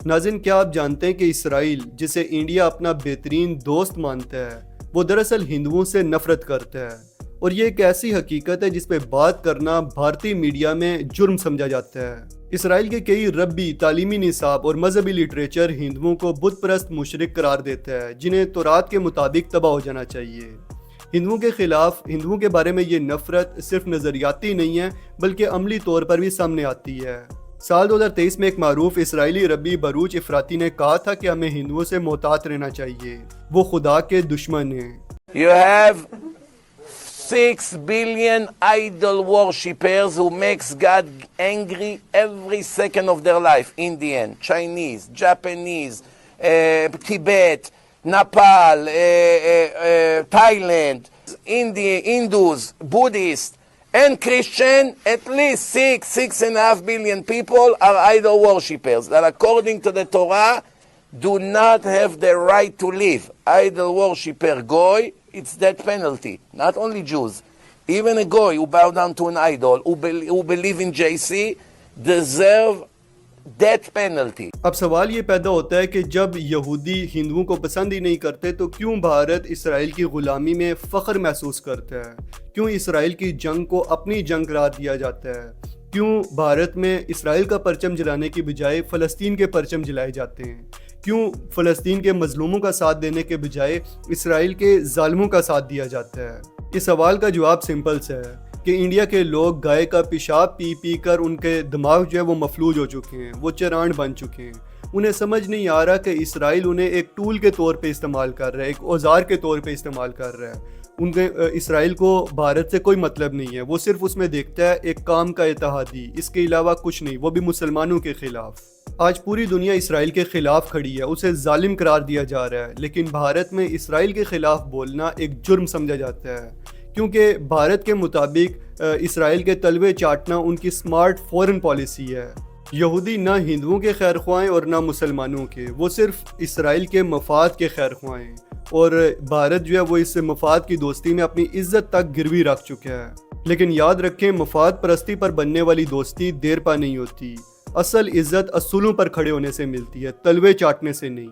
नाज़रीन, क्या आप जानते हैं कि इसराइल, जिसे इंडिया अपना बेहतरीन दोस्त मानता है, वो दरअसल हिंदुओं से नफरत करता है। और ये एक ऐसी हकीकत है जिस पे बात करना भारतीय मीडिया में जुर्म समझा जाता है। इसराइल के कई रब्बी, तालीमी निसाब और मजहबी लिटरेचर हिंदुओं को बुत परस्त मुशरिक करार देता है, जिन्हें तौरात के मुताबिक तबाह हो जाना चाहिए। हिंदुओं के खिलाफ हिंदुओं के बारे में ये नफरत सिर्फ नज़रियाती नहीं है, बल्कि अमली तौर पर भी सामने आती है। साल 2023 में एक मारूफ इसराइली रब्बी बरूच इफराती ने कहा था कि हमें हिंदुओं से मोहतात रहना चाहिए, वो खुदा के दुश्मन हैं। You have 6 billion idol worshippers who makes God angry every second of their life. Indian, Chinese, Japanese, Tibet, Nepal, Thailand, Hindus, Buddhists, and Christian. At least 6.5 billion people are idol worshippers that according to the Torah do not have the right to live. Idol worshipper goy, it's death penalty. Not only Jews, even a goy who bow down to an idol, who believe in JC, deserve death penalty. अब सवाल ये पैदा होता है कि जब यहूदी हिंदुओं को पसंद ही नहीं करते तो क्यों भारत इसराइल की गुलामी में फ़ख्र महसूस करता है? क्यों इसराइल की जंग को अपनी जंग करार दिया जाता है? क्यों भारत में इसराइल का परचम जलाने की बजाय फ़लस्तीन के परचम जलाए जाते हैं? क्यों फ़लस्तीन के मजलूमों का साथ देने के बजाय इसराइल के जालिमों का साथ दिया जाता है? इस सवाल का जवाब सिंपल सा है कि इंडिया के लोग गाय का पेशाब पी पी कर उनके दिमाग जो है वो मफलूज हो चुके हैं, वो चरान बन चुके हैं। उन्हें समझ नहीं आ रहा कि इसराइल उन्हें एक टूल के तौर पे इस्तेमाल कर रहा है, एक औजार के तौर पे इस्तेमाल कर रहा है। उनके इसराइल को भारत से कोई मतलब नहीं है, वो सिर्फ उसमें देखता है एक काम का इत्तेहादी, इसके अलावा कुछ नहीं, वो भी मुसलमानों के खिलाफ। आज पूरी दुनिया इसराइल के खिलाफ खड़ी है, उसे जालिम करार दिया जा रहा है, लेकिन भारत में इसराइल के खिलाफ बोलना एक जुर्म समझा जाता है, क्योंकि भारत के मुताबिक इसराइल के तलवे चाटना उनकी स्मार्ट फॉरेन पॉलिसी है। यहूदी ना हिंदुओं के खैर ख्वाहें और ना मुसलमानों के, वो सिर्फ इसराइल के मफाद के खैर ख्वाहें, और भारत जो है वो इस मफाद की दोस्ती में अपनी इज्जत तक गिरवी रख चुका है। लेकिन याद रखें, मफाद परस्ती पर बनने वाली दोस्ती देर पा नहीं होती। असल इज्जत असूलों पर खड़े होने से मिलती है, तलवे चाटने से नहीं।